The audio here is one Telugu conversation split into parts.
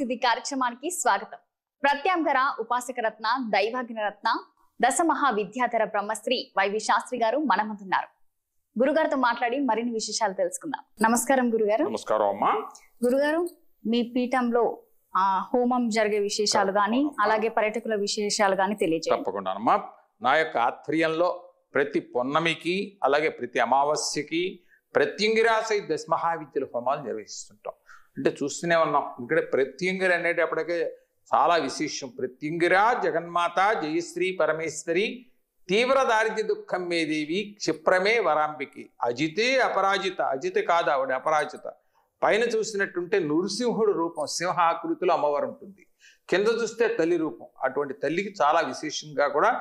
సిద్ధి కార్యక్రమానికి స్వాగతం. ప్రత్యాంగర ఉపాసకరత్న దైవాగ్నరత్న దశమహా విద్యాధర బ్రహ్మశ్రీ వైవి శాస్త్రి గారు మన ముందున్నారు. గురుగారితో మాట్లాడి మరిన్ని విశేషాలు తెలుసుకుందాం. నమస్కారం గురుగారు. నమస్కారం అమ్మా. గురుగారు, మీ పీఠంలో హోమం జరిగే విశేషాలు గాని అలాగే పర్యాటకుల విశేషాలు గాని తెలియజేయండి. తప్పకుండా అమ్మా. నా యొక్క ఆధ్వర్యంలో ప్రతి పొన్నమికి అలాగే ప్రతి అమావాస్యకి ప్రత్యంగిరాశై దశమహావిద్యల హోమాలు నిర్వహిస్తుంటాం. అంటే చూస్తూనే ఉన్నాం. ఇక్కడ ప్రత్యంగిర అనేటప్పటికే చాలా విశేషం. ప్రత్యంగిరా జగన్మాత జయశ్రీ పరమేశ్వరి తీవ్ర దారిద్ర్య దుఃఖం మే దేవి క్షిప్రమే వరాంబికి అజితే అపరాజిత. అజిత కాదు, ఆవిడ అపరాజిత. పైన చూసినట్టుంటే నృసింహుడు రూపం, సింహాకృతిలో అమ్మవారు ఉంటుంది. కింద చూస్తే తల్లి రూపం. అటువంటి తల్లికి చాలా విశేషంగా కూడా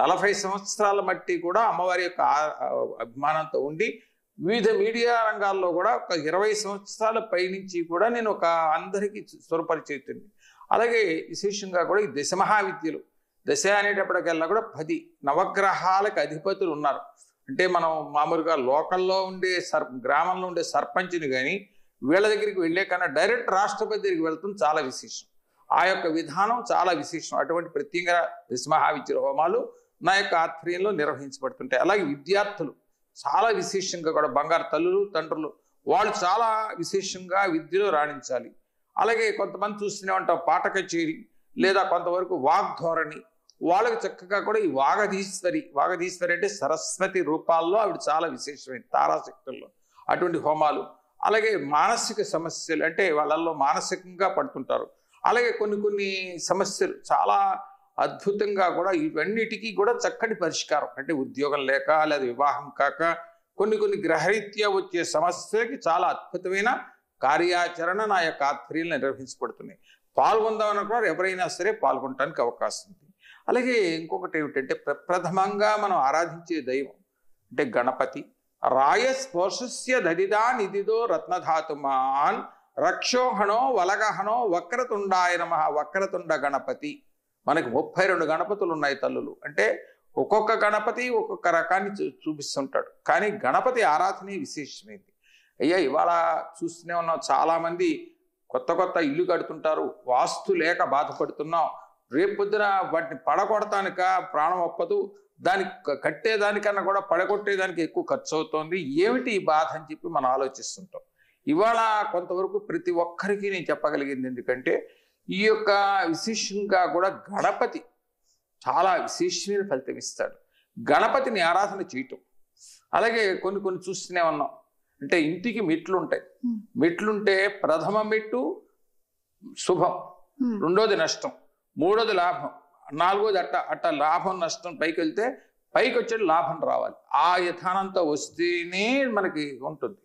40 సంవత్సరాల మట్టి కూడా అమ్మవారి యొక్క అభిమానంతో ఉండి వివిధ మీడియా రంగాల్లో కూడా ఒక 20 సంవత్సరాల పైనుంచి కూడా నేను ఒక అందరికీ స్వరపరిచేతుంది. అలాగే విశేషంగా కూడా ఈ దశమహావిద్యలు, దశ అనేటప్పటికల్లా కూడా 10 నవగ్రహాలకు అధిపతులు ఉన్నారు. అంటే మనం మామూలుగా లోకల్లో ఉండే గ్రామంలో ఉండే సర్పంచ్ని కానీ వీళ్ళ దగ్గరికి వెళ్ళే కన్నా డైరెక్ట్ రాష్ట్రపతి దగ్గరికి వెళ్తాం చాలా విశేషం. ఆ యొక్క విధానం చాలా విశేషం. అటువంటి ప్రత్యేక దశమహావిద్యల హోమాలు నా యొక్క ఆధ్వర్యంలో నిర్వహించబడుతుంటాయి. అలాగే విద్యార్థులు చాలా విశేషంగా కూడా బంగారు తల్లులు తండ్రులు వాళ్ళు చాలా విశేషంగా విద్యలో రాణించాలి. అలాగే కొంతమంది చూస్తూనే ఉంటాం పాట కచేరి లేదా కొంతవరకు వాగ్ధోరణి, వాళ్ళకి చక్కగా కూడా ఈ వాగధీశ్వరి అంటే సరస్వతి రూపాల్లో ఆవిడ చాలా విశేషమైన తారాశక్తుల్లో అటువంటి హోమాలు. అలాగే మానసిక సమస్యలు అంటే వాళ్ళల్లో మానసికంగా పడుతుంటారు. అలాగే కొన్ని సమస్యలు చాలా అద్భుతంగా కూడా ఇవన్నిటికీ కూడా చక్కటి పరిష్కారం. అంటే ఉద్యోగం లేక లేదా వివాహం కాక కొన్ని గ్రహరీత్యా వచ్చే సమస్యలకి చాలా అద్భుతమైన కార్యాచరణ నా యొక్క ఆధ్వర్యంలో నిర్వహించబడుతున్నాయి. పాల్గొందామనుకున్నారు ఎవరైనా సరే పాల్గొనడానికి అవకాశం ఉంది. అలాగే ఇంకొకటి ఏమిటంటే ప్రథమంగా మనం ఆరాధించే దైవం అంటే గణపతి. రాయస్పోషస్య దదిదా నిధిదో రత్నధాతుమాన్ రక్షోహణో వలగహనో వక్రతుండాయ నమః. వక్రతుండ గణపతి. మనకి 32 గణపతులు ఉన్నాయి తల్లులు. అంటే ఒక్కొక్క గణపతి ఒక్కొక్క రకాన్ని చూపిస్తుంటాడు. కానీ గణపతి ఆరాధనే విశేషమైంది. అయ్యా ఇవాళ చూస్తూనే ఉన్నాం, చాలామంది కొత్త ఇల్లు కడుతుంటారు, వాస్తు లేక బాధపడుతున్నాం. రేపు పొద్దున వాటిని పడగొడటానిక ప్రాణం ఒప్పదు, దానికి కట్టేదానికన్నా కూడా పడగొట్టేదానికి ఎక్కువ ఖర్చు అవుతోంది. ఏమిటి ఈ బాధ అని చెప్పి మనం ఆలోచిస్తుంటాం. ఇవాళ కొంతవరకు ప్రతి ఒక్కరికి నేను చెప్పగలిగింది ఎందుకంటే ఈ యొక్క విశేషంగా కూడా గణపతి చాలా విశేషమైన ఫలితం ఇస్తాడు. గణపతిని ఆరాధన చేయటం. అలాగే కొన్ని చూస్తూనే ఉన్నాం. అంటే ఇంటికి మెట్లు ఉంటాయి. మెట్లుంటే ప్రథమ మెట్టు శుభం, రెండోది నష్టం, మూడోది లాభం, నాలుగోది అట్ట లాభం నష్టం పైకి వెళ్తే పైకి వచ్చే లాభం రావాలి. ఆ విధానంతో వస్తేనే మనకి ఉంటుంది.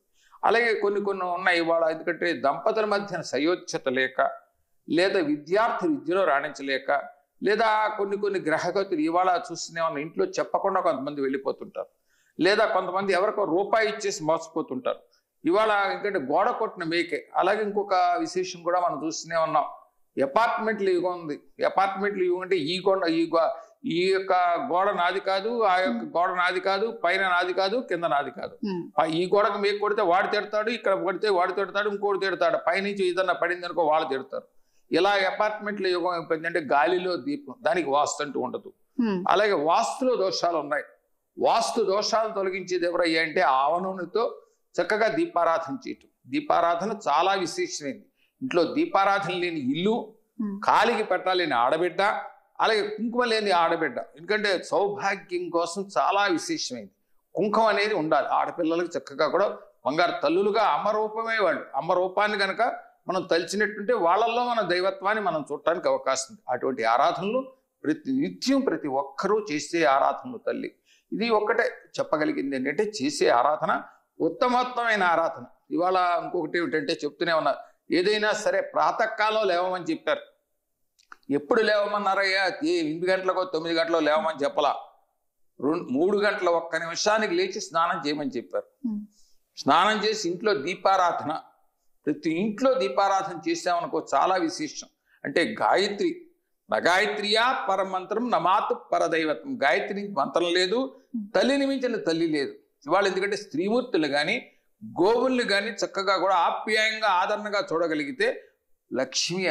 అలాగే కొన్ని ఉన్నాయి ఇవాళ. ఎందుకంటే దంపతుల మధ్యన సయోధ్యత లేక లేదా విద్యార్థి విద్యలో రాణించలేక లేదా కొన్ని గ్రహగతులు ఇవాళ చూస్తూనే ఉన్న ఇంట్లో చెప్పకుండా కొంతమంది వెళ్ళిపోతుంటారు. లేదా కొంతమంది ఎవరికో రూపాయి ఇచ్చేసి మోసపోతుంటారు. ఇవాళ ఎందుకంటే గోడ కొట్టిన మేకే. అలాగే ఇంకొక విశేషం కూడా మనం చూస్తూనే ఉన్నాం. అపార్ట్మెంట్లు యుగం ఉంది. అపార్ట్మెంట్లు యుగం అంటే ఈ యొక్క గోడ నాది కాదు, ఆ యొక్క గోడ నాది కాదు, పైన నాది కాదు, కింద నాది కాదు. ఈ గోడకు మేకు కొడితే వాడు తిడతాడు, ఇక్కడ కొడితే వాడు తిడతాడు, ఇంకోటి తిడతాడు, పైనుంచి ఏదన్నా పడింది అనుకో వాళ్ళు తిడతారు. ఇలా అపార్ట్మెంట్ల యుగం అయిపోయిందంటే గాలిలో దీపం, దానికి వాస్తు అంటూ ఉండదు. అలాగే వాస్తులో దోషాలు ఉన్నాయి. వాస్తు దోషాలు తొలగించేది ఎవరయ్యా అంటే ఆవనూనెతో చక్కగా దీపారాధన చేయటం. దీపారాధన చాలా విశేషమైంది. ఇంట్లో దీపారాధన లేని ఇల్లు, కాలికి పెట్టలేని ఆడబిడ్డ, అలాగే కుంకుమ లేని ఆడబిడ్డ. ఎందుకంటే సౌభాగ్యం కోసం చాలా విశేషమైంది. కుంకుమ అనేది ఉండాలి. ఆడపిల్లలకు చక్కగా కూడా బంగారు తల్లులుగా అమ్మ రూపమే వాళ్ళు. అమ్మ రూపాన్ని కనుక మనం తలిచినట్టుంటే వాళ్ళల్లో మన దైవత్వాన్ని మనం చూడటానికి అవకాశం ఉంది. అటువంటి ఆరాధనలు నిత్యం ప్రతి ఒక్కరూ చేసే ఆరాధనలు తల్లి. ఇది ఒక్కటే చెప్పగలిగింది ఏంటంటే చేసే ఆరాధన ఉత్తమోత్తమైన ఆరాధన. ఇవాళ ఇంకొకటి ఏమిటంటే చెప్తూనే ఉన్నారు, ఏదైనా సరే ప్రాతకాలం లేవమని చెప్పారు. ఎప్పుడు లేవమన్నారయ్యా? 8 గంటలకో 9 గంటలో లేవమని చెప్పలా. 3 గంటల 1 నిమిషానికి లేచి స్నానం చేయమని చెప్పారు. స్నానం చేసి ఇంట్లో దీపారాధన, ప్రతి ఇంట్లో దీపారాధన చేసామనుకో చాలా విశేషం. అంటే గాయత్రి నగాయత్రియా పరమంత్రం నమాతు పరదైవతం. గాయత్రి మంత్రం లేదు, తల్లిని మించిన తల్లి లేదు. ఇవాళ ఎందుకంటే స్త్రీమూర్తులు కానీ గోవుల్ని కానీ చక్కగా కూడా ఆప్యాయంగా ఆదరణగా చూడగలిగితే లక్ష్మి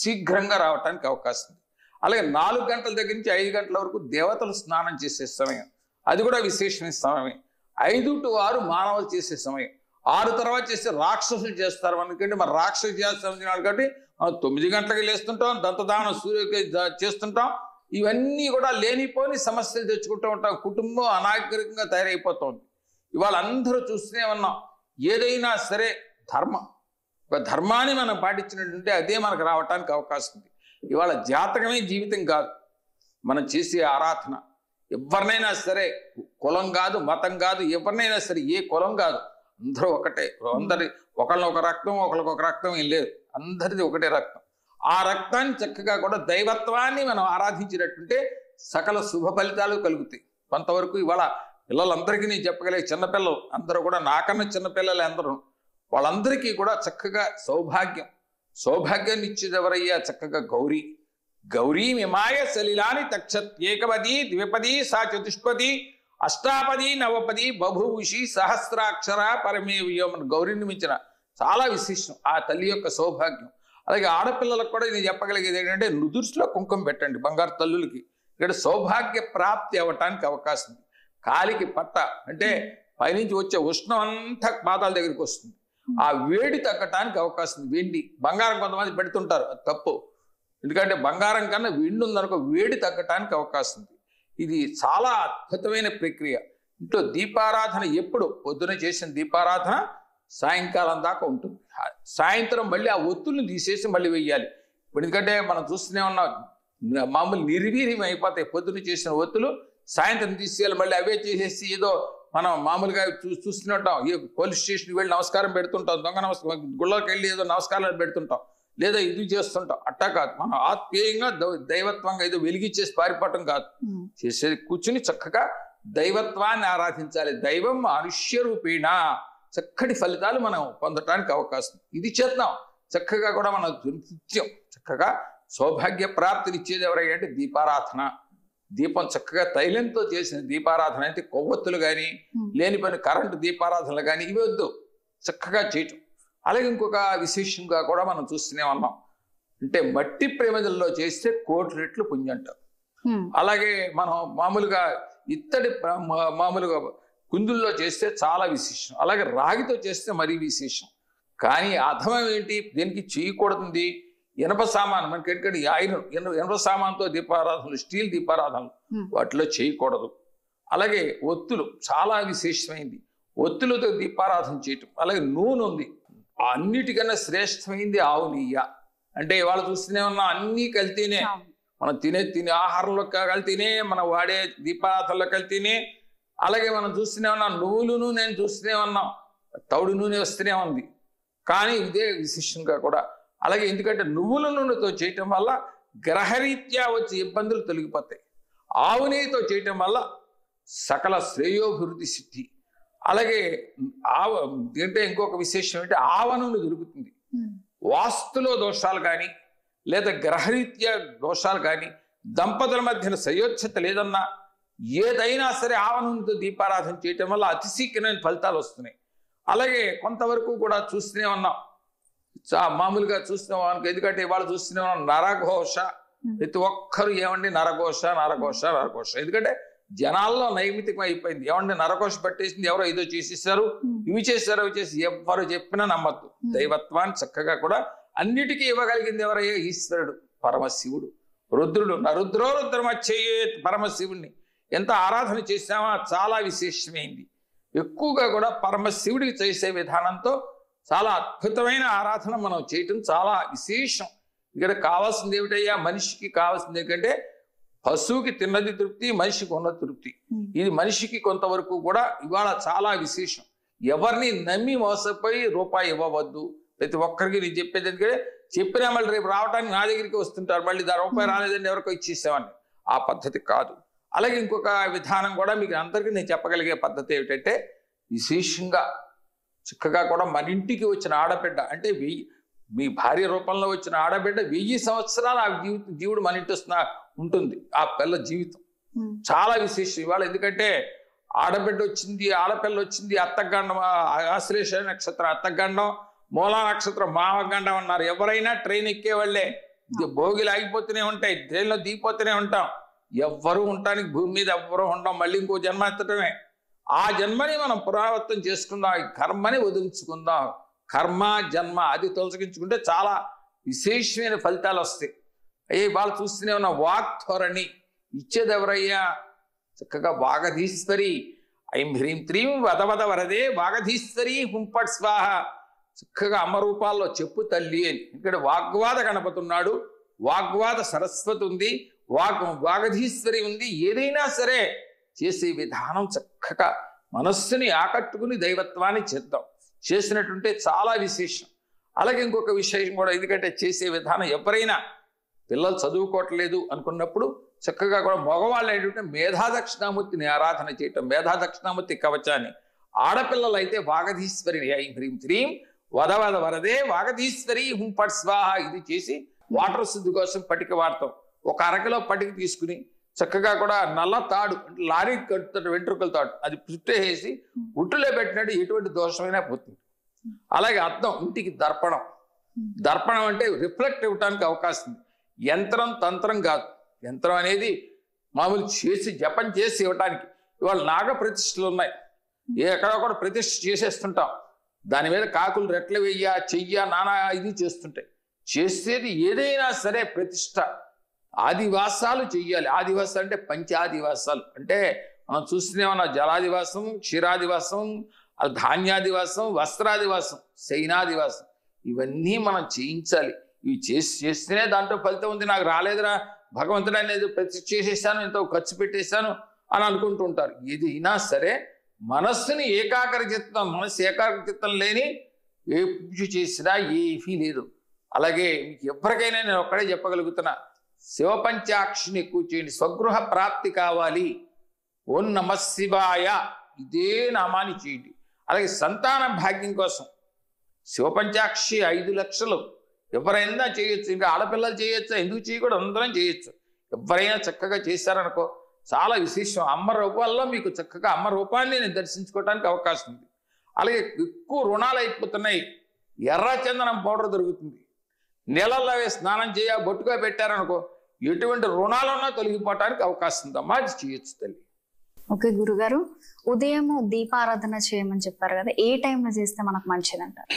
శీఘ్రంగా రావటానికి అవకాశం ఉంది. అలాగే 4 గంటల దగ్గర నుంచి 5 గంటల వరకు దేవతలు స్నానం చేసే సమయం, అది కూడా విశేషమైన సమయమే. 5 to 6 మానవులు చేసే సమయం. 6 తర్వాత చేస్తే రాక్షసులు చేస్తారు. ఎందుకంటే మరి రాక్షసు చేస్తాం కాబట్టి 9 గంటలకి లేస్తుంటాం, దంతదానం సూర్యుడికి చేస్తుంటాం. ఇవన్నీ కూడా లేనిపోని సమస్యలు తెచ్చుకుంటూ ఉంటాం. కుటుంబం అనాగరికంగా తయారైపోతుంది. ఇవాళ అందరూ చూస్తూనే ఉన్నాం. ఏదైనా సరే ఒక ధర్మాన్ని మనం పాటించినట్టుంటే అదే మనకు రావటానికి అవకాశం ఉంది. ఇవాళ జాతకమే జీవితం కాదు, మనం చేసే ఆరాధన. ఎవరినైనా సరే కులం కాదు, మతం కాదు, ఎవరినైనా సరే ఏ కులం కాదు, అందరూ ఒకటే. ఒకళ్ళొక రక్తం, ఒకళ్ళకొక రక్తం ఏం లేదు, అందరిది ఒకటే రక్తం. ఆ రక్తాన్ని చక్కగా కూడా దైవత్వాన్ని మనం ఆరాధించినట్టుంటే సకల శుభ ఫలితాలు కలుగుతాయి. కొంతవరకు ఇవాళ పిల్లలందరికీ నేను చెప్పగలిగే చిన్నపిల్లలు అందరూ కూడా నాకన్నా చిన్నపిల్లలే అందరూ, వాళ్ళందరికీ కూడా చక్కగా సౌభాగ్యాన్ని ఇచ్చేది ఎవరయ్యా? చక్కగా గౌరీ మిమాయ సలిలాని తక్షత్ ఏకపది ద్విపది సా చతుష్పది అష్టాపది నవపది బభూషి సహస్రాక్షర పరమే వ్యోమన్. గౌరీని మించిన చాలా విశేషం ఆ తల్లి యొక్క సౌభాగ్యం. అలాగే ఆడపిల్లలకు కూడా ఇది చెప్పగలిగేది ఏంటంటే నుదురులో కుంకుమ పెట్టండి బంగారు తల్లులకి. ఇక్కడ సౌభాగ్య ప్రాప్తి అవ్వటానికి అవకాశం ఉంది. కాలికి పట్ట అంటే పైనుంచి వచ్చే ఉష్ణం అంతా పాదాల దగ్గరికి వస్తుంది. ఆ వేడి తగ్గటానికి అవకాశం ఉంది. వెండి బంగారం కొంతమంది పెడుతుంటారు, అది తప్పు. ఎందుకంటే బంగారం కన్నా వెండి ఉందనుకో వేడి తగ్గటానికి అవకాశం ఉంది. ఇది చాలా అద్భుతమైన ప్రక్రియ. ఇంట్లో దీపారాధన ఎప్పుడు పొద్దున చేసిన దీపారాధన సాయంకాలం దాకా ఉంటుంది. సాయంత్రం మళ్ళీ ఆ ఒత్తుల్ని తీసేసి మళ్ళీ వెయ్యాలి. ఇప్పుడు ఎందుకంటే మనం చూస్తూనే ఉన్నాం, మామూలు నిర్వీర్యం అయిపోతాయి. పొద్దున చేసిన ఒత్తులు సాయంత్రం తీసేయాలి, మళ్ళీ అవే చేసేసి ఏదో మనం మామూలుగా చూస్తూనే ఉంటాం. ఏ పోలీస్ స్టేషన్కి వెళ్ళి నమస్కారం పెడుతుంటాం, దొంగ నమస్కారం, గుళ్ళకి వెళ్ళి ఏదో నమస్కారాలు పెడుతుంటాం, లేదా ఇది చేస్తుంటాం. అట్టా కాదు, మనం ఆత్మీయంగా దైవత్వంగా ఏదో వెలిగిచ్చేసి పారిపోవటం కాదు. చేసేది కూర్చుని చక్కగా దైవత్వాన్ని ఆరాధించాలి. దైవం మనుష్య రూపేణ చక్కటి ఫలితాలు మనం పొందటానికి అవకాశం. ఇది చేద్దాం. చక్కగా కూడా మనం నిత్యం చక్కగా సౌభాగ్య ప్రాప్తినిచ్చేది ఎవరయ్యా అంటే దీపారాధన. దీపం చక్కగా తైలంతో చేసిన దీపారాధన అంటే కొవ్వొత్తులు కానీ లేని పని కరెంటు దీపారాధనలు కానీ ఇవి వద్దు, చక్కగా చేయటం. అలాగే ఇంకొక విశేషంగా కూడా మనం చూస్తూనే ఉన్నాం, అంటే మట్టి ప్రమిదల్లో చేస్తే 1,000,000 రెట్లు పుణ్యం అంటారు. అలాగే మనం మామూలుగా ఇత్తడి మామూలుగా కుందుల్లో చేస్తే చాలా విశేషం. అలాగే రాగితో చేస్తే మరీ విశేషం. కానీ అధమం ఏంటి? దేనికి చేయకూడదు. ఇనప సామాను మనకి ఎందుకంటే ఇనప సామాన్తో దీపారాధనలు, స్టీల్ దీపారాధనలు వాటిలో చేయకూడదు. అలాగే ఒత్తులు చాలా విశేషమైంది, ఒత్తులతో దీపారాధన చేయటం. అలాగే నూనె ఉంది, అన్నిటికన్నా శ్రేష్టమైంది ఆవు నెయ్యి. అంటే ఇవాళ చూస్తూనే ఉన్నాం, అన్నీ కలితేనే మనం తినే ఆహారంలో కలితేనే, మనం వాడే దీపారాధనలో కలితేనే. అలాగే మనం చూస్తూనే ఉన్నాం, నువ్వులు నూనె చూస్తూనే ఉన్నాం, తౌడు నూనె వస్తూనే ఉంది. కానీ ఇదే విశేషంగా కూడా అలాగే ఎందుకంటే నువ్వుల నూనెతో చేయటం వల్ల గ్రహరీత్యా వచ్చే ఇబ్బందులు తొలగిపోతాయి. ఆవు నెయ్యితో చేయటం వల్ల సకల శ్రేయోభివృద్ధి సిద్ధి. అలాగే అంటే ఇంకొక విశేషం అంటే ఆవ నూనె దొరుకుతుంది. వాస్తులో దోషాలు కానీ లేదా గ్రహరీత్యా దోషాలు కానీ, దంపతుల మధ్యన సయోధ్యత లేదన్నా ఏదైనా సరే ఆవ నూనెతో దీపారాధన చేయటం వల్ల అతి శీఘ్రమైన ఫలితాలు వస్తున్నాయి. అలాగే కొంతవరకు కూడా చూస్తూనే ఉన్నాం, మామూలుగా చూస్తున్నాం. ఎందుకంటే ఇవాళ చూస్తూనే ఉన్నాం నరఘోష. ప్రతి ఒక్కరు ఏమండి నరఘోష నరఘోష నరఘోష. ఎందుకంటే జనాల్లో నైమితికం అయిపోయింది. ఏమండి నరఘోష పట్టేసింది, ఎవరో ఏదో చేసేసారు, ఇవి చేశారు, అవి చేసి ఎవరు చెప్పినా నమ్మద్దు. దైవత్వాన్ని చక్కగా కూడా అన్నిటికీ ఇవ్వగలిగింది ఎవరయ్యా? ఈశ్వరుడు, పరమశివుడు. రుద్రుడు నరుద్రో రుద్రమచ్చయ్యే పరమశివుడిని ఎంత ఆరాధన చేశామో చాలా విశేషమైంది. ఎక్కువగా కూడా పరమశివుడికి చేసే విధానంతో చాలా అద్భుతమైన ఆరాధన మనం చేయటం చాలా విశేషం. ఇక్కడ కావాల్సింది ఏమిటయ్యా? మనిషికి కావాల్సింది ఏంటంటే పశువుకి తిన్నది తృప్తి, మనిషికి ఉన్న తృప్తి. ఇది మనిషికి కొంతవరకు కూడా ఇవాళ చాలా విశేషం. ఎవరిని నమ్మి మోసపోయి రూపాయి ఇవ్వవద్దు. ప్రతి ఒక్కరికి నేను చెప్పేది ఎందుకంటే చెప్పినా మళ్ళీ రేపు రావడానికి నా దగ్గరికి వస్తుంటారు, మళ్ళీ రూపాయి రాలేదని ఎవరికో ఇచ్చేసామని. ఆ పద్ధతి కాదు. అలాగే ఇంకొక విధానం కూడా మీకు అందరికీ నేను చెప్పగలిగే పద్ధతి ఏమిటంటే విశేషంగా చక్కగా కూడా మన ఇంటికి వచ్చిన ఆడబిడ్డ అంటే మీ భార్య రూపంలో వచ్చిన ఆడబిడ్డ 1000 సంవత్సరాలు ఆ జీవుడు మన ఇంటి ఉంటుంది. ఆ పిల్ల జీవితం చాలా విశేషం ఇవాళ. ఎందుకంటే ఆడబిడ్డ వచ్చింది, ఆడపిల్ల వచ్చింది, అత్తగండం, ఆశ్లేష నక్షత్రం అత్తగండం, మూలా నక్షత్రం మామగండం అన్నారు. ఎవరైనా ట్రైన్ ఎక్కేవాళ్లే. భోగిలు ఆగిపోతూనే ఉంటాయి, ట్రైన్లో దిగిపోతూనే ఉంటాం. ఎవ్వరూ ఉండటానికి భూమి మీద ఎవ్వరూ ఉంటాం, మళ్ళీ ఇంకో జన్మ ఎత్తటమే. ఆ జన్మని మనం పునరావృతం చేసుకుందాం, ఈ కర్మని వదిలించుకుందాం. కర్మ జన్మ అది తొలగించుకుంటే చాలా విశేషమైన ఫలితాలు వస్తాయి. అయ్యే వాళ్ళు చూస్తూనే ఉన్న వాక్ధోరణి ఇచ్చేది ఎవరయ్యా? చక్కగా వాగధీశ్వరి. ఐం హ్రీం త్రీం వదవద వరదే వాగధీశ్వరి హుంపట్ స్వాహ. చక్కగా అమ్మ రూపాల్లో చెప్పు తల్లి అని. ఇక్కడ వాగ్వాద గణపతి ఉన్నాడు, వాగ్వాద సరస్వతి ఉంది, వాగధీశ్వరి ఉంది. ఏదైనా సరే చేసే విధానం చక్కగా మనస్సుని ఆకట్టుకుని దైవత్వాన్ని చేద్దాం. చేసినట్టుంటే చాలా విశేషం. అలాగే ఇంకొక విశేషం కూడా, ఎందుకంటే చేసే విధానం ఎవరైనా పిల్లలు చదువుకోవట్లేదు అనుకున్నప్పుడు చక్కగా కూడా మగవాళ్ళు ఏంటంటే మేధా దక్షిణామూర్తిని ఆరాధన చేయటం, మేధా దక్షిణామూర్తి కవచాన్ని. ఆడపిల్లలు అయితే వాగధీశ్వరిని ఐం హ్రీం త్రీం వదవద వరదే వాగధీశ్వరి హుంపట్ స్వాహ ఇది చేసి వాటర్ శుద్ధి కోసం పటిక వాడతాం. ఒక అరకిలో పటిక తీసుకుని చక్కగా కూడా నల్ల తాడు, లారీ కట్టుతాడు వెంట్రుకల తాడు, అది చుట్టేసి ఉట్టులో పెట్టినట్టు ఎటువంటి దోషమైనా పోతుంది. అలాగే అర్థం, ఇంటికి దర్పణం. దర్పణం అంటే రిఫ్లెక్ట్ ఇవ్వడానికి అవకాశం ఉంది. యంత్రం తంత్రం కాదు. యంత్రం అనేది మామూలు చేసి జపం చేసి ఇవ్వటానికి. ఇవాళ నాగ ప్రతిష్టలు ఉన్నాయి, ఎక్కడొక్కడ ప్రతిష్ఠ చేసేస్తుంటాం. దాని మీద కాకులు రెట్లు వెయ్య చెయ్య నానా ఇది చేస్తుంటాయి. చేసేది ఏదైనా సరే ప్రతిష్ట ఆదివాసాలు చెయ్యాలి. ఆదివాసాలు అంటే పంచాదివాసాలు అంటే మనం చూస్తూనే ఉన్న జలాదివాసం, క్షీరాదివాసం, ధాన్యాదివాసం, వస్త్రాదివాసం, శైనాదివాసం ఇవన్నీ మనం చేయించాలి. ఇవి చేస్తేనే దాంట్లో ఫలితం ఉంది. నాకు రాలేదురా భగవంతుడు అనేది ప్రతిష్ఠ చేసేసాను, ఎంతో ఖర్చు పెట్టేశాను అని అనుకుంటూ ఉంటారు. ఏదైనా సరే మనస్సుని ఏకాగ్ర చిత్తం, మనస్సు ఏకాగ్ర చిత్తం లేని ఏ పూజ చేసినా ఏమీ లేదు. అలాగే మీకు ఎవరికైనా నేను ఒక్కడే చెప్పగలుగుతున్నా, శివపంచాక్షిని ఎక్కువ చేయండి. స్వగృహ ప్రాప్తి కావాలి, ఓం నమ శివాయ ఇదే నామాన్ని చేయండి. అలాగే సంతాన భాగ్యం కోసం శివపంచాక్షి 5 లక్షలు ఎవరైనా చేయొచ్చు. ఇంకా ఆడపిల్లలు చేయొచ్చు, ఎందుకు చేయకూడదు? అందరం చేయొచ్చు. ఎవరైనా చక్కగా చేశారనుకో చాలా విశేషం. అమ్మ రూపాల్లో మీకు చక్కగా అమ్మ రూపాన్ని నేను దర్శించుకోవడానికి అవకాశం ఉంది. అలాగే ఎక్కువ రుణాలు అయిపోతున్నాయి. ఎర్ర చందనం పౌడర్ దొరుకుతుంది, నీళ్ళల్లో స్నానం చేయ బొట్టుగా పెట్టారనుకో ఎటువంటి రుణాలున్నా తొలగిపోవటానికి అవకాశం ఉందమ్మా, అది చేయొచ్చు తల్లి. ఓకే గురుగారు, ఉదయం దీపారాధన చేయమని చెప్పారు కదా, ఏ టైంలో చేస్తే మనకు మంచిదంటారు?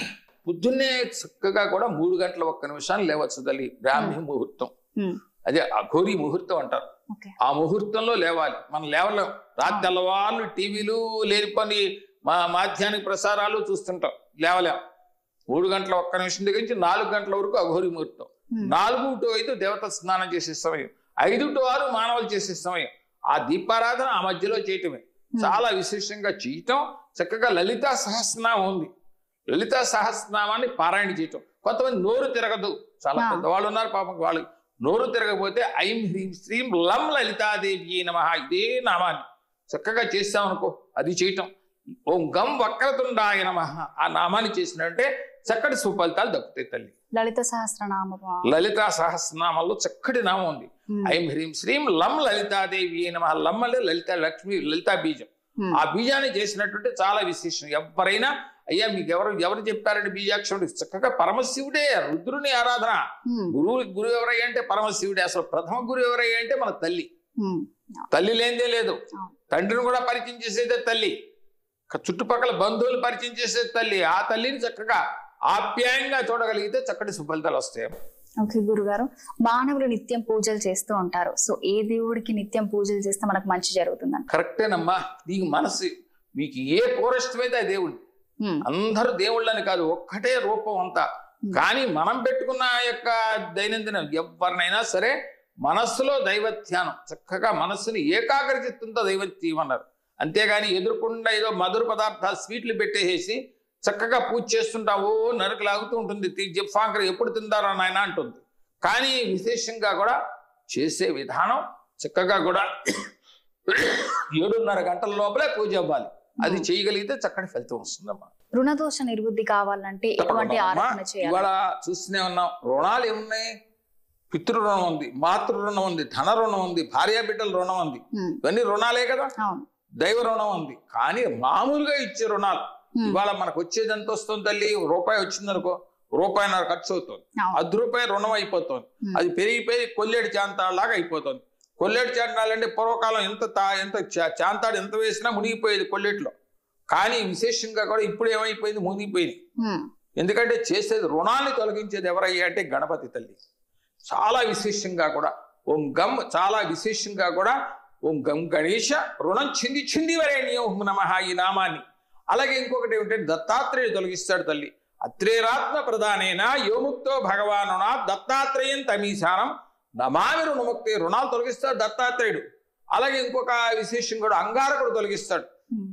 పొద్దున్నే చక్కగా కూడా 3 గంటల 1 నిమిషాలు లేవచ్చు తల్లి. బ్రాహ్మీ ముహూర్తం, అదే అఘోరీ ముహూర్తం అంటారు. ఆ ముహూర్తంలో లేవాలి. మనం లేవలేం. రాత్రి తెల్లవాళ్ళు టీవీలు లేనిపోని మాధ్యానికి ప్రసారాలు చూస్తుంటాం, లేవలేం. 3 గంటల 1 నిమిషం దగ్గర నుంచి 4 గంటల వరకు అఘోరీ ముహూర్తం. 4 to 5 దేవత స్నానం చేసే సమయం, 5 to 6 మానవులు చేసే సమయం. ఆ దీపారాధన ఆ మధ్యలో చేయటమే చాలా విశేషంగా చేయటం. చక్కగా లలితా సహస్రనామం ఉంది, లలితా సహస్రనామాన్ని పారాయణ చేయటం. కొంతమంది నోరు తిరగదు, చాలా పెద్దవాళ్ళు ఉన్నారు పాపం, వాళ్ళు నోరు తిరగకపోతే ఐం హ్రీం శ్రీం లం లలితాదేవి నమః ఇదే నామాన్ని చక్కగా చేస్తామనుకో అది చేయటం. ఓం గం వక్రతుండాయ నమః ఆ నామాన్ని చేసినట్టే చక్కటి సుఫలితాలు దక్కుతాయి తల్లి. లలితా సహస్రనామంలో చక్కటి నామం ఉంది, ఐం హ్రీం శ్రీం లం లలితాదేవి నమః. లం అంటే లలిత లక్ష్మి, లలితా బీజం. ఆ బీజాన్ని చేసినట్టుంటే చాలా విశేషం. ఎవరైనా అయ్యా మీకు ఎవరు చెప్పారంటే బీజాక్షరుడు చక్కగా పరమశివుడే, రుద్రుని ఆరాధన. గురువు ఎవరయ్యా అంటే పరమశివుడే. అసలు ప్రథమ గురువు ఎవరయ్యా అంటే మన తల్లి. తల్లి లేనిదే లేదు. తండ్రిని కూడా పరిచయం చేసేదే తల్లి, చుట్టుపక్కల బంధువులు పరిచయం చేసేది తల్లి. ఆ తల్లిని చక్కగా ఆప్యాయంగా చూడగలిగితే చక్కటి సుఫలితాలు వస్తాయి. ఓకే గురుగారు, మానవులు నిత్యం పూజలు చేస్తూ ఉంటారు. సో ఏ దేవుడికి నిత్యం పూజలు చేస్తే మనకు మంచి జరుగుతుందని? కరెక్టేనమ్మా. నీకు మనసు మీకు ఏ పౌరష్టమైతే ఆ దేవుడు. అందరూ దేవుళ్ళని కాదు, ఒక్కటే రూపం అంతా. కానీ మనం పెట్టుకున్న యొక్క దైనందిన ఎవరినైనా సరే మనస్సులో దైవధ్యానం, చక్కగా మనస్సుని ఏకాగ్ర చిత్తంతో దైవత్యం అన్నారు. అంతేగాని ఎదురుకుండా ఏదో మధుర పదార్థాలు స్వీట్లు పెట్టేసి చక్కగా పూజ చేస్తుంటావు, నరకు లాగుతూ ఉంటుంది, జిఫాంకర్ ఎప్పుడు తిందారో నాయన అంటుంది. కానీ విశేషంగా కూడా చేసే విధానం చక్కగా కూడా 7:30 గంటల లోపలే పూజ అవ్వాలి. అది చేయగలిగితే చక్కటి ఫలితం వస్తుందమ్మా. రుణదోష నిర్వృద్ధి కావాలంటే ఎటువంటి ఆరాధన చేయాలి? ఇవాళ చూస్తూనే ఉన్నాం, రుణాలు ఏమున్నాయి? పితృ రుణం ఉంది, మాతృ రుణం ఉంది, ధన రుణం ఉంది, భార్యా బిడ్డల రుణం ఉంది. ఇవన్నీ రుణాలే కదా. దైవ రుణం ఉంది. కానీ మామూలుగా ఇచ్చే రుణాలు ఇవాళ మనకు వచ్చేది ఎంత వస్తుంది తల్లి, రూపాయి వచ్చిందనుకో, రూపాయిన్నర ఖర్చు అవుతుంది, ₹10 రుణం అయిపోతుంది. అది పెరిగిపోయి కొల్లేడు చాంతాడులాగా అయిపోతుంది. కొల్లేడు చాంతాడంటే పూర్వకాలం ఎంత చాంతాడు ఎంత వేసినా మునిగిపోయేది కొల్లేట్లో. కానీ విశేషంగా కూడా ఇప్పుడు ఏమైపోయింది, మునిగిపోయింది. ఎందుకంటే చేసేది రుణాన్ని తొలగించేది ఎవరయ్యా అంటే గణపతి తల్లి. చాలా విశేషంగా కూడా ఓం గం, చాలా విశేషంగా కూడా ఓం గం గణేశ రుణం చింది చింది వరేణ్యం నమః ఈ నామాన్ని. అలాగే ఇంకొకటి ఏమిటంటే దత్తాత్రేయుడు తొలగిస్తాడు తల్లి. అత్రేరాత్మ ప్రధానైన యోముక్తో భగవానునా దత్తాత్రేయం తమీశానం నమామి రుణముక్తి. రుణాలు తొలగిస్తాడు దత్తాత్రేయుడు. అలాగే ఇంకొక విశేషం కూడా అంగారకుడు తొలగిస్తాడు.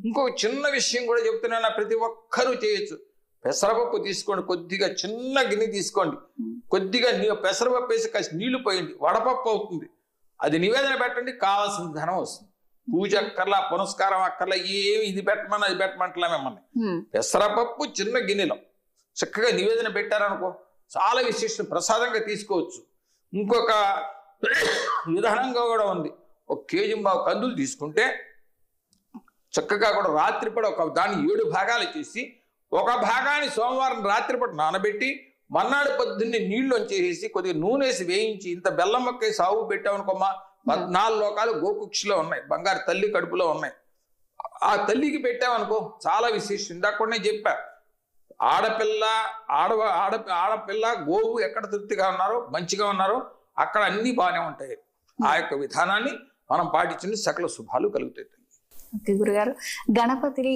ఇంకొక చిన్న విషయం కూడా చెప్తున్నా, ప్రతి ఒక్కరూ చేయొచ్చు. పెసరపప్పు తీసుకోండి, కొద్దిగా చిన్న గిన్నె తీసుకోండి, కొద్దిగా పెసరపప్పు వేసి కాసి నీళ్లు పోయండి, వడపప్పు అవుతుంది. అది నివేదన పెట్టండి, కావాల్సిన ధనం వస్తుంది. పూజ అక్కర్లా, పునస్కారం అక్కర్లా, ఏమి ఇది పెట్టమని అది పెట్టమంటలా మిమ్మల్ని. పెసరపప్పు చిన్న గిన్నెలో చక్కగా నివేదన పెట్టారనుకో, చాలా విశేషం, ప్రసాదంగా తీసుకోవచ్చు. ఇంకొక విధానంగా కూడా ఉంది. 1 కేజీ కందులు తీసుకుంటే చక్కగా కూడా రాత్రిపూట దాన్ని 7 భాగాలు చేసి, ఒక భాగాన్ని సోమవారం రాత్రిపూట నానబెట్టి మర్నాడు పొద్దున్నే నీళ్లు వచ్చేసి కొద్దిగా నూనె వేసి వేయించి ఇంత బెల్లం మొక్క సాగు పెట్టామనుకోమ్మా, 14 లోకాలు గోకుక్షిలో ఉన్నాయి, బంగారు తల్లి కడుపులో ఉన్నాయి. ఆ తల్లికి పెట్టామనుకో చాలా విశేషం. ఇందాక చెప్పా, ఆడపిల్ల గోవు ఎక్కడ తృప్తిగా ఉన్నారో, మంచిగా ఉన్నారో అక్కడ అన్ని బాగానే ఉంటాయి. ఆ యొక్క విధానాన్ని మనం పాటించండి, సకల శుభాలు కలుగుతాయి. గురుగారు, గణపతిని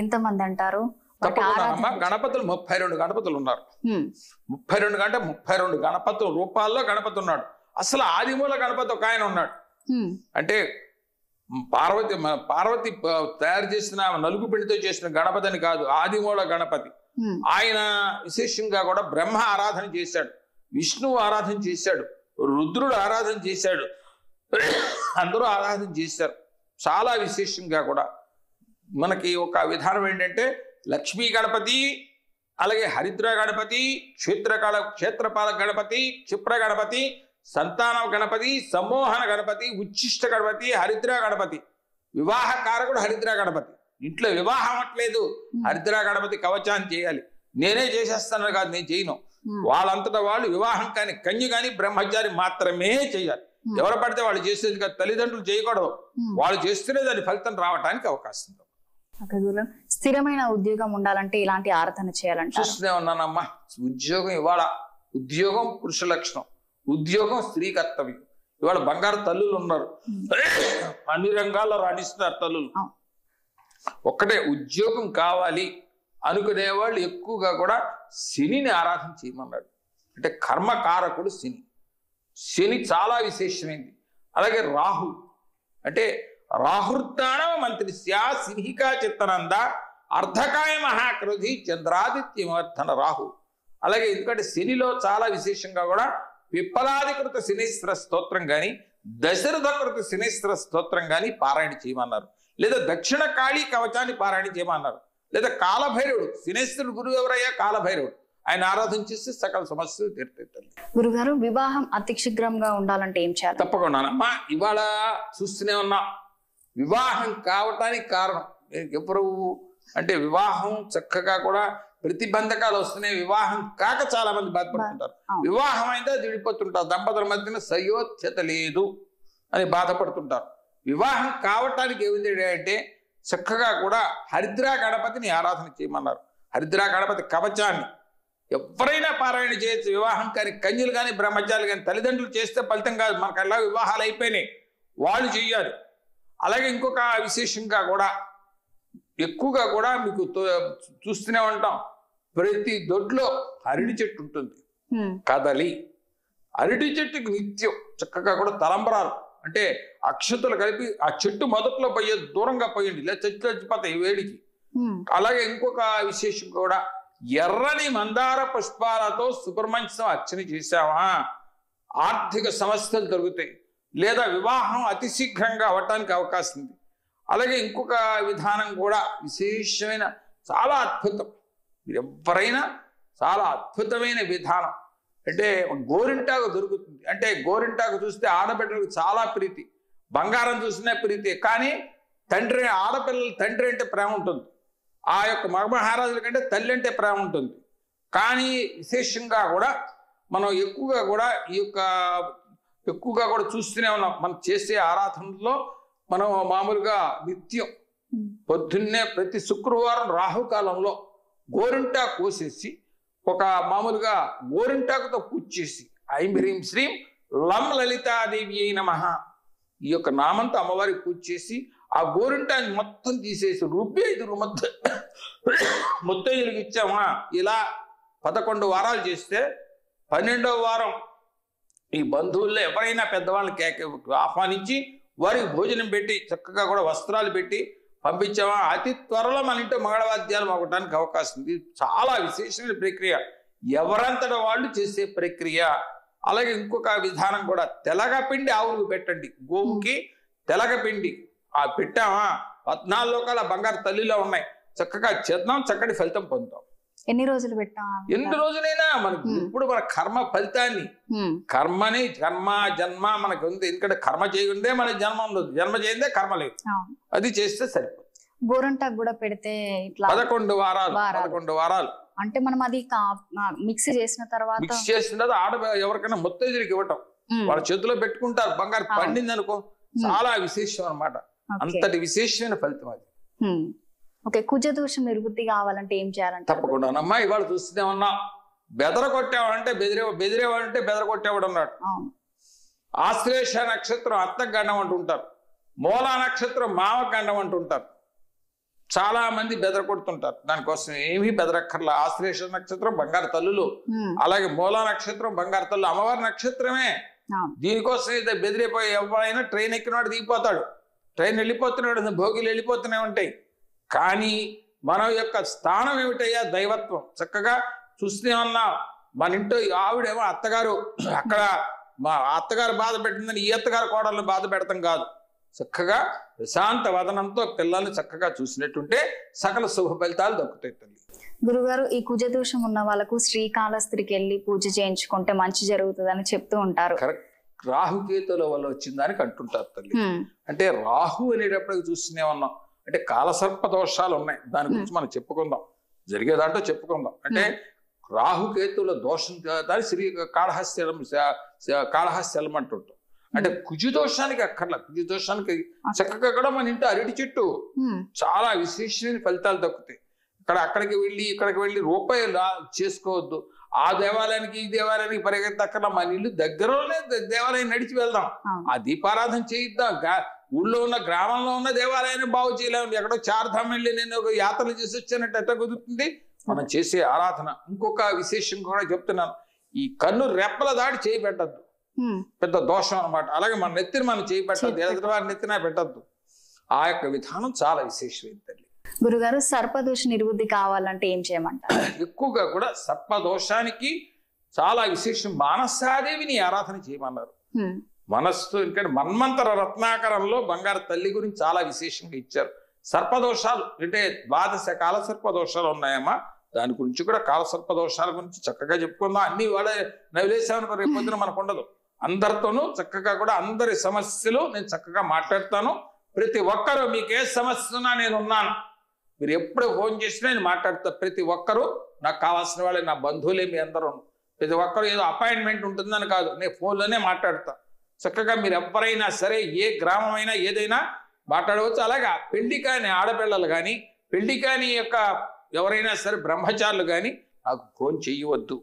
ఎంతమంది అంటారు? తప్పకుండా గణపతులు 32 గణపతులు ఉన్నారు. 32 గణపతుల రూపాల్లో గణపతి ఉన్నాడు. అసలు ఆదిమూల గణపతి ఒక ఆయన ఉన్నాడు. అంటే పార్వతి తయారు చేసిన నలుగు పిండితో చేసిన గణపతి అని కాదు, ఆదిమూల గణపతి. ఆయన విశేషంగా కూడా బ్రహ్మ ఆరాధన చేశాడు, విష్ణువు ఆరాధన చేశాడు, రుద్రుడు ఆరాధన చేశాడు, అందరూ ఆరాధన చేశారు. చాలా విశేషంగా కూడా మనకి ఒక విధానం ఏంటంటే లక్ష్మీ గణపతి, అలాగే హరిద్ర గణపతి, క్షేత్రపాలక గణపతి, క్షిప్ర గణపతి, సంతాన గణపతి, సమ్మోహన గణపతి, ఉచ్చిష్ట గణపతి, హరిద్ర గణపతి. వివాహ కారకుడు హరిద్ర గణపతి. ఇంట్లో వివాహం అట్లేదు, హరిద్ర గణపతి కవచాన్ని చేయాలి. నేనే చేసేస్తాను కాదు, నేను చేయను. వాళ్ళంతటా వాళ్ళు వివాహం కానీ కన్య కానీ బ్రహ్మచారి మాత్రమే చేయాలి. ఎవరు పడితే వాళ్ళు చేసేది కాదు, తల్లిదండ్రులు చేయకూడదు. వాళ్ళు చేస్తేనే దాని ఫలితం రావడానికి అవకాశం ఉంది. స్థిరమైన ఉద్యోగం ఉండాలంటే ఇలాంటి ఆరాధన చేయాలంటే చూస్తూనే ఉన్నానమ్మా. ఉద్యోగం ఇవాళ, ఉద్యోగం పురుష లక్షణం, ఉద్యోగం స్త్రీ కర్తవ్యం. ఇవాళ బంగారు తల్లులు ఉన్నారు, అన్ని రంగాల్లో రాణిస్తున్నారు తల్లులు. ఒక్కటే ఉద్యోగం కావాలి అనుకునే వాళ్ళు ఎక్కువగా కూడా శనిని ఆరాధన చేయమన్నాడు. అంటే కర్మకారకుడు శని. శని చాలా విశేషమైంది. అలాగే రాహు, అంటే రాహుర్తాణవ మంత్రి సినిహికా చిత్తనంద అర్ధకాయ మహాక్రోధి చంద్రాదిత్యమర్థన రాహు. అలాగే ఎందుకంటే శనిలో చాలా విశేషంగా కూడా పిప్పలాధికృత శనీశ్వర స్తోత్రం కానీ, దశరథకృత శనీశ్వర స్తోత్రం కానీ పారాయణ చేయమన్నారు. లేదా దక్షిణ కాళీ కవచాన్ని పారాయణ చేయమన్నారు. లేదా కాలభైరవుడు, శనేశ్వరుడు గురువు ఎవరయ్యా? కాలభైరవుడు. ఆయన ఆరాధన చేస్తే సకల సమస్యలు తీరుతాయి. గురుగారు, వివాహం అతి శీఘ్రంగా ఉండాలంటే ఏం చేయాలి? తప్పకుండా అమ్మా, ఇవాళ చూస్తూనే ఉన్నా వివాహం కావటానికి కారణం ఎప్పుడు అంటే వివాహం చక్కగా కూడా ప్రతిబంధకాలు వస్తున్నాయి. వివాహం కాక చాలా మంది బాధపడుతుంటారు. వివాహం అయితే విడిపోతుంటారు, దంపతుల మధ్యన సయోధ్యత లేదు అని బాధపడుతుంటారు. వివాహం కావటానికి ఏమిటి అంటే చక్కగా కూడా హరిద్రా గణపతిని ఆరాధన చేయమన్నారు. హరిద్రా గణపతి కవచాన్ని ఎవరైనా పారాయణ చేయొచ్చు. వివాహం కానీ కన్యలు కానీ బ్రహ్మచారులు కానీ తల్లిదండ్రులు చేస్తే ఫలితం కాదు, మనకు అలా వివాహాలు అయిపోయినాయి, వాళ్ళు చెయ్యాలి. అలాగే ఇంకొక విశేషంగా కూడా ఎక్కువగా కూడా మీకు చూస్తూనే ఉంటాం, ప్రతి దొడ్లో అరటి చెట్టు ఉంటుంది, కదలి. అరటి చెట్టుకి నిత్యం చక్కగా కూడా తలంబరాలు అంటే అక్షతలు కలిపి ఆ చెట్టు మొదట్లో పోయేది దూరంగా పోయండి, లేదా చెట్లు చచ్చిపోతాయి వేడికి. అలాగే ఇంకొక విశేషం కూడా ఎర్రని మందార పుష్పాలతో సుబ్రహ్మణ్యం అర్చన చేశావా ఆర్థిక సమస్యలు దొరుకుతాయి, లేదా వివాహం అతి శీఘ్రంగా అవ్వటానికి అవకాశం ఉంది. అలాగే ఇంకొక విధానం కూడా విశేషమైన చాలా అద్భుతం, మీరు ఎవరైనా చాలా అద్భుతమైన విధానం అంటే గోరింటాకు దొరుకుతుంది. అంటే గోరింటాకు చూస్తే ఆడబిడ్డలకు చాలా ప్రీతి, బంగారం చూసినా ప్రీతి. కానీ తండ్రి, ఆడపిల్లలు తండ్రి అంటే ప్రేమ ఉంటుంది. ఆ యొక్క మగ మహారాజుల కంటే తల్లి అంటే ప్రేమ ఉంటుంది. కానీ విశేషంగా కూడా మనం ఎక్కువగా కూడా చూస్తూనే ఉన్నాం. మనం చేసే ఆరాధనలో మనం మామూలుగా నిత్యం పొద్దున్నే ప్రతి శుక్రవారం రాహుకాలంలో గోరింటా కోసేసి ఒక మామూలుగా గోరింటాకుతో పూజ చేసి ఐం హ్రీం శ్రీం లం లలితాదేవి అయి నమః ఈ యొక్క నామంతో అమ్మవారికి పూజ చేసి ఆ గోరింటాన్ని మొత్తం తీసేసి రుబ్బి 5 ముత్తైదులకు ఇచ్చామా, ఇలా 11 వారాలు చేస్తే 12వ వారం ఈ బంధువుల్లో ఎవరైనా పెద్దవాళ్ళని ఆహ్వానించి వారికి భోజనం పెట్టి చక్కగా కూడా వస్త్రాలు పెట్టి పంపించామా, అతి త్వరలో మన ఇంట్లో మంగళవాద్యాలు మోగటానికి అవకాశం ఉంది. చాలా విశేషమైన ప్రక్రియ, ఎవరంతట వాళ్ళు చేసే ప్రక్రియ. అలాగే ఇంకొక విధానం కూడా, తెలగపిండి ఆవులకు పెట్టండి. గోవుకి తెలగపిండి పెట్టామా 14 లోకాల బంగారు తల్లిలో ఉన్నాయి. చక్కగా చేద్దాం, చక్కటి ఫలితం పొందుతాం. ఎన్ని రోజులు పెట్టాం? ఎన్ని రోజులైనా మనకి ఇప్పుడు మన కర్మ ఫలితాన్ని కర్మ జన్మ మనకు ఉంది. ఎందుకంటే కర్మ చేయకుందే మన జన్మ ఉండదు, జన్మ చేయందే కర్మ లేదు. అది చేస్తే సరిపోతుంది. గోరంటాకు కూడా పెడితే ఇట్లా 11 వారాలు అంటే మనం అది మిక్స్ చేసిన తర్వాత ఆడ ఎవరికైనా ముత్తైదులకు ఇవ్వటం, వాళ్ళ చేతిలో పెట్టుకుంటారు. బంగారు పండింది అనుకో, చాలా విశేషం అన్నమాట. అంతటి విశేషమైన ఫలితం అది. ఓకే, కుజదోషం నివృత్తి కావాలంటే ఏం చేయాలంటే? తప్పకుండానమ్మా, ఇవాళ చూస్తూనే ఉన్నా. బెదర కొట్టేవాడంటే బెదిరేవాడంటే బెదర కొట్టేవాడు అన్నాడు. ఆశ్లేష నక్షత్రం అత్తకు గండం అంటుంటారు, మూలా నక్షత్రం మామకు గండం అంటుంటారు. చాలా మంది బెదర కొడుతుంటారు. దానికోసం ఏమీ బెదరక్కర్లా. ఆశ్లేష నక్షత్రం బంగారు తల్లులు, అలాగే మూలా నక్షత్రం బంగారు తల్లు, అమ్మవారి నక్షత్రమే. దీనికోసం అయితే బెదిరిపోయి ఎవరైనా ట్రైన్ ఎక్కినవాడు దిగిపోతాడు, ట్రైన్ వెళ్ళిపోతున్నాడు, భోగిలు వెళ్ళిపోతూనే ఉంటాయి. కానీ మన యొక్క స్థానం ఏమిటయ్యా? దైవత్వం. చక్కగా చూస్తూనే ఉన్నా. మన ఇంట్లో ఆవిడేమో అత్తగారు, అక్కడ మా అత్తగారు బాధ పెట్టిందని ఈ అత్తగారు కోడళ్ళని బాధ పెడతాం కాదు. చక్కగా ప్రశాంత వదనంతో పిల్లల్ని చక్కగా చూసినట్టుంటే సకల శుభ ఫలితాలు దక్కుతాయి తల్లి. గురుగారు, ఈ కుజదోషం ఉన్న వాళ్ళకు శ్రీకాళహస్తికి వెళ్ళి పూజ చేయించుకుంటే మంచి జరుగుతుందని చెప్తూ ఉంటారు. కరెక్ట్. రాహుకేతుల వల్ల వచ్చిందానికి అంటుంటారు తల్లి. అంటే రాహు అనేటప్పటికి చూస్తూనే ఉన్నాం. అంటే కాలసర్ప దోషాలు ఉన్నాయి, దాని గురించి మనం చెప్పుకుందాం, జరిగేదాంట్లో చెప్పుకుందాం. అంటే రాహుకేతుల దోషం దాని శ్రీ కాళహస్తి అంటుంటాం. అంటే కుజదోషానికి అక్కర్లా. కుజదోషానికి చక్కగా కూడా మన ఇంట్లో అరటి చెట్టు చాలా విశేషమైన ఫలితాలు దక్కుతాయి. అక్కడికి వెళ్ళి రూపాయలు చేసుకోవద్దు. ఆ దేవాలయానికి ఈ దేవాలయానికి పరిగెత్తక్కర్లా. మన ఇల్లు దగ్గరలోనే దేవాలయం నడిచి వెళ్దాం, ఆ దీపారాధన చేయిద్దాం. ఊళ్ళో ఉన్న గ్రామంలో ఉన్న దేవాలయాన్ని బాగు చేయలేము. ఎక్కడో చార్ధాం వెళ్ళి నేను ఒక యాత్రలు చేసి వచ్చానంటే ఎట్లా కుదురుతుంది? మనం చేసే ఆరాధన. ఇంకొక విశేషం కూడా చెప్తున్నాను, ఈ కన్ను రెప్పల దాడి చేయి పెట్టద్దు, పెద్ద దోషం అనమాట. అలాగే మన నెత్తిని మనం చేయి పెట్టద్దు, ఎదుటి వారి నెత్తిన పెట్టద్దు. ఆ యొక్క విధానం చాలా విశేషమైంది తల్లి. గురుగారు, సర్పదోష నివృత్తి కావాలంటే ఏం చేయమంటారు? ఎక్కువగా కూడా సర్పదోషానికి చాలా విశేషం. మానసాదేవిని ఆరాధన చేయమన్నారు. మనస్సు, ఎందుకంటే మన్మంతర రత్నాకరంలో బంగారు తల్లి గురించి చాలా విశేషంగా ఇచ్చారు. సర్పదోషాలు అంటే 12 కాల సర్పదోషాలు ఉన్నాయమ్మా. దాని గురించి కూడా కాలసర్పదోషాల గురించి చక్కగా చెప్పుకుందాం. అన్ని వాడే నవిలేసామనుకో రేపు పొద్దున మనకు ఉండదు. అందరితోనూ చక్కగా కూడా అందరి సమస్యలు నేను చక్కగా మాట్లాడతాను. ప్రతి ఒక్కరూ మీకు ఏ సమస్య ఉన్నా నేను ఉన్నాను. మీరు ఎప్పుడు ఫోన్ చేసినా నేను మాట్లాడతా. ప్రతి ఒక్కరూ నాకు కావాల్సిన వాళ్ళే, నా బంధువులే మీ అందరూ. ప్రతి ఒక్కరు ఏదో అపాయింట్మెంట్ ఉంటుందని కాదు, నేను ఫోన్లోనే మాట్లాడతా. చక్కగా మీరు ఎవరైనా సరే, ఏ గ్రామం అయినా ఏదైనా మాట్లాడవచ్చు. అలాగా పెళ్లి కాని ఆడపిల్లలు కానీ, పెళ్లి కాని యొక్క ఎవరైనా సరే బ్రహ్మచారులు కానీ నాకు ఫోన్ చేయవద్దు.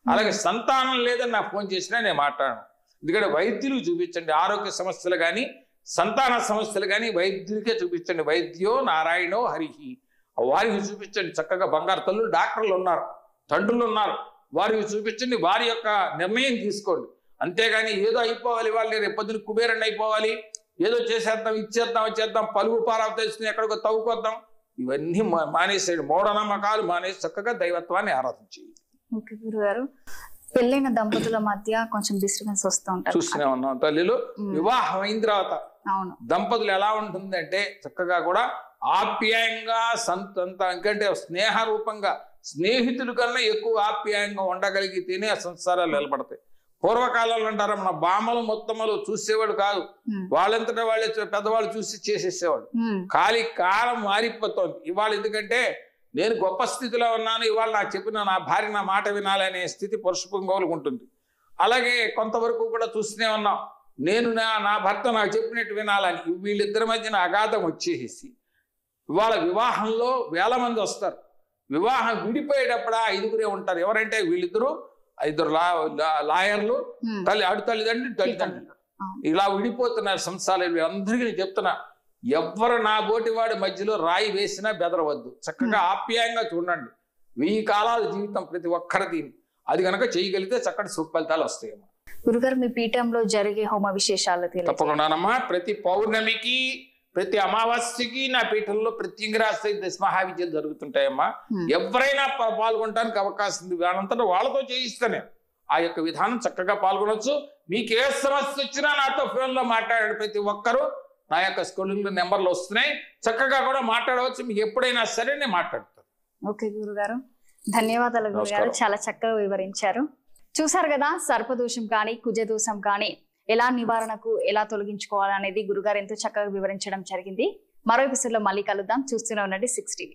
అలాగే సంతానం లేదని నాకు ఫోన్ చేసినా నేను మాట్లాడను. ఎందుకంటే వైద్యులు చూపించండి. ఆరోగ్య సమస్యలు కానీ సంతాన సమస్యలు కానీ వైద్యులకే చూపించండి. వైద్యో నారాయణో హరిహి, వారికి చూపించండి. చక్కగా బంగారు తల్లులు డాక్టర్లు ఉన్నారు, తండ్రులు ఉన్నారు, వారికి చూపించండి. వారి యొక్క నిర్ణయం తీసుకోండి. అంతేగాని ఏదో అయిపోవాలి, వాళ్ళు రేపొద్దున కుబేరని అయిపోవాలి, ఏదో చేసేద్దాం, ఇచ్చేద్దాం, వచ్చేద్దాం, పలుగు పారావు తెలుసుకుని ఎక్కడికో తవ్వుకొద్దాం, ఇవన్నీ మానేసేది. మూఢనమ్మకాలు మానేసి చక్కగా దైవత్వాన్ని ఆరాధించేది. ఓకే గురుగారు, పెళ్ళైన దంపతుల మధ్య కొంచెం డిస్టర్బెన్స్ వస్తూ ఉంటారు. చూస్తూనే ఉన్నాం తల్లిలు. వివాహం అయిన తర్వాత దంపతులు ఎలా ఉంటుందంటే చక్కగా కూడా ఆప్యాయంగా ఎందుకంటే స్నేహ రూపంగా స్నేహితుల కన్నా ఎక్కువ ఆప్యాయంగా ఉండగలిగితేనే ఆ సంసారాలు నిలబడతాయి. పూర్వకాలంలో అంటారు మన బామలు మొత్తములు చూసేవాడు కాదు, వాళ్ళంతటా వాళ్ళే పెద్దవాళ్ళు చూసి చేసేసేవాడు. కాలం మారిపోతుంది ఇవాళ. ఎందుకంటే నేను గొప్ప స్థితిలో ఉన్నాను, ఇవాళ నాకు చెప్పిన నా భార్య నా మాట వినాలనే స్థితి పురుష పుంగవులకు ఉంటుంది. అలాగే కొంతవరకు కూడా చూస్తూనే ఉన్నాం, నేను నా భర్త నాకు చెప్పినట్టు వినాలని. వీళ్ళిద్దరి మధ్యన అగాధం వచ్చేసి ఇవాళ వివాహంలో వేల మంది వస్తారు. వివాహం విడిపోయేటప్పుడు 5గురే ఉంటారు. ఎవరంటే వీళ్ళిద్దరు 5 లాయర్లు, తల్లిదండ్రులు ఇలా విడిపోతున్నారు సంసారాలు. వీళ్ళందరికీ నేను చెప్తున్నా, ఎవ్వరు నా బోటి వాడి మధ్యలో రాయి వేసినా బెదరవద్దు. చక్కగా ఆప్యాయంగా చూడండి. 1000 కాలాల జీవితం ప్రతి ఒక్కరిది. అది కనుక చేయగలిగితే చక్కటి సుఫలితాలు వస్తాయమ్మా. గురుగారు, మీ పీఠంలో జరిగే హోమ విశేషాలు తప్పకుండానమ్మా. ప్రతి పౌర్ణమికి ప్రతి అమావాస్యకి నా పీఠంలో ప్రత్యంగిరాశ్రయ దశమహావిద్యలు జరుగుతుంటాయమ్మా. ఎవరైనా పాల్గొనడానికి అవకాశం ఉంది. వాళ్ళంతటా వాళ్ళతో చేయిస్తానే ఆ యొక్క విధానం చక్కగా పాల్గొనవచ్చు. మీకు ఏ సమస్య వచ్చినా నాతో ఫోన్లో మాట్లాడాడు. ప్రతి ఒక్కరూ నా యొక్క స్కూలింగ్ నెంబర్లు వస్తున్నాయి, చక్కగా కూడా మాట్లాడవచ్చు. మీకు ఎప్పుడైనా సరే నేను మాట్లాడతాను. ఓకే గురుగారు, ధన్యవాదాలు గురుగారు, చాలా చక్కగా వివరించారు. చూసారు కదా, సర్పదోషం కానీ కుజదోషం కానీ ఎలా నివారణకు ఎలా తొలగించుకోవాలనేది గురుగారు ఎంతో చక్కగా వివరించడం జరిగింది. మరో ఎపిసోడ్ లో మళ్ళీ కలుద్దాం. చూస్తూనే ఉండండి 6 TV.